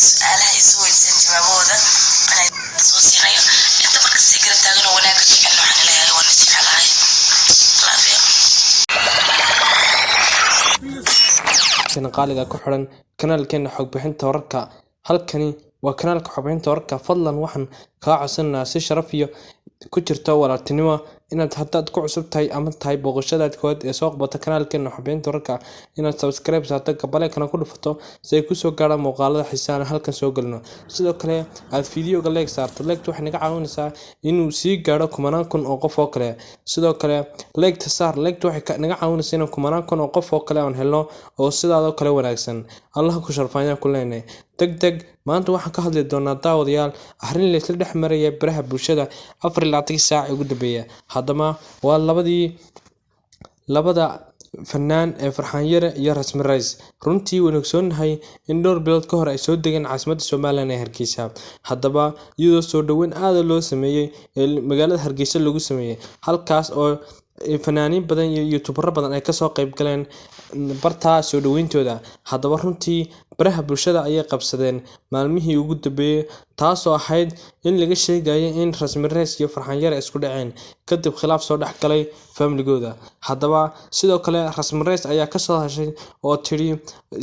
su'aalaha ay soo weydiiseen jawaabahooda anaa soo siinayo inta marka si garab taagan oo wanaag jecel waxaan leeyahay waan jecelahay qaaliga ku xiran kanaalkeena xog bixinta wararka. Halkani waa kanaalka xog bixinta wararka. Fadlan waxaan kaa codsanayaa si sharaf iyo ku jirto walaaltinimo inaad haddaad ku cusub tahay ama tahay booqashadaad koowaad ee soo qabata kanaalkeena xog bixinta wararka inaad subscribe saarto gabaleekana ku dhufato si ay ku soo gaaraan muuqaalada xiisaha halkan soo galno. Sidoo kale aad fiidiyoga like saarto. Like waxay naga caawinaysaa inuu sii gaaro kumanaan kun oo qof oo kale. Sidoo kale like saar. Like waxay naga caawinaysaa in kumanaan kun oo qof oo kale aan helno oo sidaadoo kale wanaagsan. Allah ku sharfayna ku leenahay. Degdeg maanta waxaan ka hadli doonaa daawadayaal arrin la isla dhex maraya baraha bulshada 24 saac ugu dambeeyay. Haddaba waa labada fanaan ee Farxaan Yare iyo Rasmi Rays. Runtii waan ogsoonahay in dhowr bilood ka hor ay soo degeen caasimadda Soomaaliland ee Hargeysa. Haddaba iyadoo soo dhaweyn aad loo sameeyay ee magaalada Hargeysa lagu sameeyay halkaas oo fanaaniin badan iyo YouTuber badan ay ka soo qayb galeen barta soo dhaweyntooda. Haddaba runtii baraha bulshada ayay qabsadeen maalmihii ugu dambeeyay taasoo ahayd in laga sheegayo in Rasmi Rays iyo Farxaan Yare isku dhaceen kadib khilaaf soo dhex galay familygooda. Haddaba sidoo kale Rasmi Rays ayaa ka soo hashay oo tiri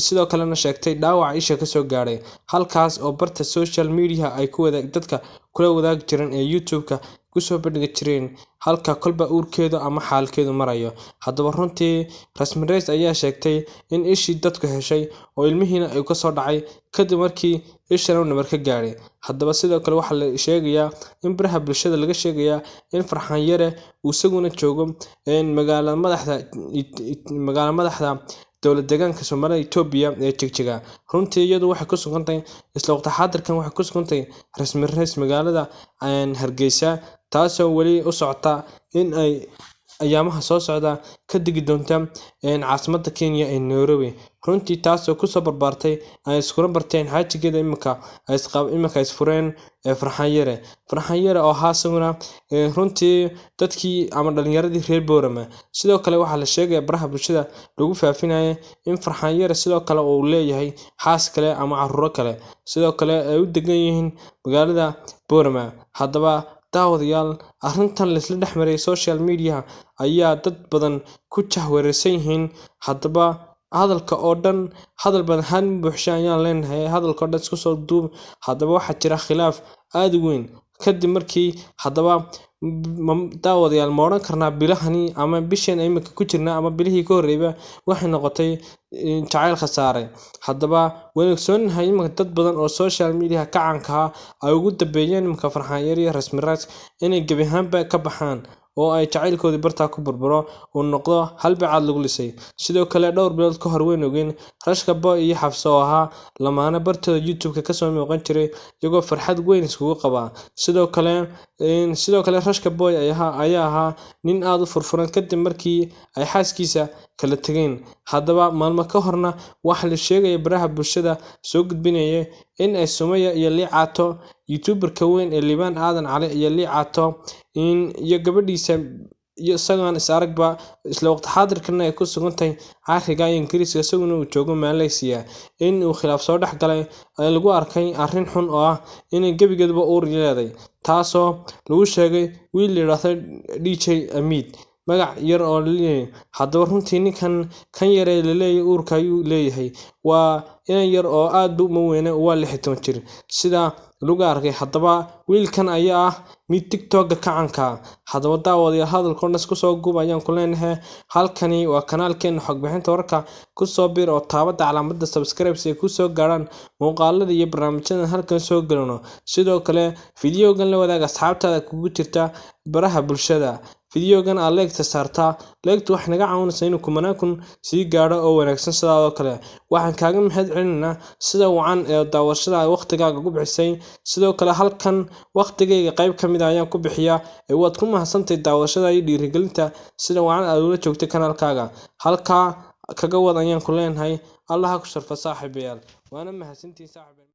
sidoo kalena sheegtay dhaawac isha ka soo gaaray halkaas oo barta social media ay ku dadka kula wadaag jireen ee YouTube-ka ku soo bandhigi jireen halka kolba uurkeedu ama xaalkeedu marayo. Haddaba runtii Rasmi Rays ayaa sheegtay in ishii dadku heshay oo ilmihiina ay ka soo dhacay kadib markii ishana nabar ka gaaray. Haddaba sidoo kale waxa la sheegayaa in baraha bulshada laga sheegayaa in Farxaan Yare uu isaguna joogo magaalada madaxda dowlad deegaanka Soomaaliya Itoobiya ee Jigjiga. Runtii iyadu waxay ku sugantay isla waqti xaadirkan waxay ku sugantay Rasmi Rays magaalada Hargeysa taasoo wali u socota in ay ayaamaha soo socda ka digi doonta caasimadda Kenya ee Nairobi. Runtii taasoo ku soo barbaartay ay iskula barteen xaajigeeda imika isfureen Farxaan Yare. Farxaan Yare oo haasaguna runtii dadkii ama dhalinyaradii reer Boorama. Sidoo kale waxaa la sheegay baraha bulshada lagu faafinayo in Farxaan Yare sidoo kale uu leeyahay xaas kale ama carruur kale sidoo kale ay u degan yihiin magaalada Boorama. Haddaba daawadayaal arrintan la isla dhex maray social media ayaa dad badan ku jahwareersan yihiin. Haddaba hadalka oo dhan hadal badan han buuxsha ayaan leenahay hadalka oo dhan isku soo duub. Haddaba waxaa jira khilaaf aad u weyn kadib markii haddaba daawadayaal ma oran karnaa bilahani ama bishan imika ku jirna ama bilihii ka horreeyba waxay noqotay jacayl khasaare. Haddaba waan ogsoonahay imika dad badan oo social media ka caanka ah ay ugu dambeeyeen imika Farxaan Yare iyo Rasmi Rays inay gabi ahaanba ka baxaan oo ay jacaylkoodii barta ku burburo uu noqdo hal bacaad lagu lisay. Sidoo kale dhowr bilood ka hor weyn ogeen Rashka Boy iyo Xafso oo ahaa lamaane bartooda YouTube-ka ka soo muuqan jiray iyagoo farxad weyn iskugu qaba. Sidoo kale Rashka Boy ayaa ahaa nin aad u furfuran kadib markii ay xaaskiisa kala tageen. Haddaba maalmo ka horna waxa la sheegay baraha bulshada soo gudbinaya in ay Sumaya iyo Liicato YouTuber-ka weyn ee Liibaan Aadan Cali iyo Liicato iyo gabadhiisa iyo isagaan is aragba isla waqti xaadirkan ay ku sugantahay Afrika iyo Ingiriiska isaguna uu joogo Malaysia in uu khilaaf soo dhex galay ay lagu arkay arrin xun oo ah in gabigeedba uur leedahay taasoo lagu sheegay wiil la yiraahdo DJ Amid magac yar oo leeyahay. Haddaba runtii ninkan kan yare la leeyahay uurka ayuu leeyahay waa in yar oo aad u weyn waa 16 jir sida lagu arkay. Haddaba wiilkan ayaa ah mid TikTok ka caanka. Haddaba daawadayaal hadalkoodna isku soo guub ayaan ku leenahay halkani waa kanaalkeena xog bixinta wararka ku soo bir oo taabada calaamadda subscribe si ay ku soo gaaraan muuqaalada iyo barnaamijyada halkan soo galno. Sidoo kale fiidiyogan la wadaag asxaabtaada kugu jirta baraha bulshada. fiidiyogan aad like saartaa like wax naga caawinaysa inuu kumanaan kun sii gaaro oo wanaagsan sidoo kale. Waxaan kaaga mahadcelinaynaa sida wacan ee daawashada waqtigaaga ugu bixisay. Sidoo kale halkan waqtigayga qayb ka mid ah ayaan ku bixiyaa waad ku mahadsantahay daawashada iyo dhiirigelinta sida wacan aad ula joogtay kanaalkaaga. Halka kaga wad ayaan ku leenahay Allah ha ku sharfo saaxiibayaal waana mahadsantihiin saaxiibayaal.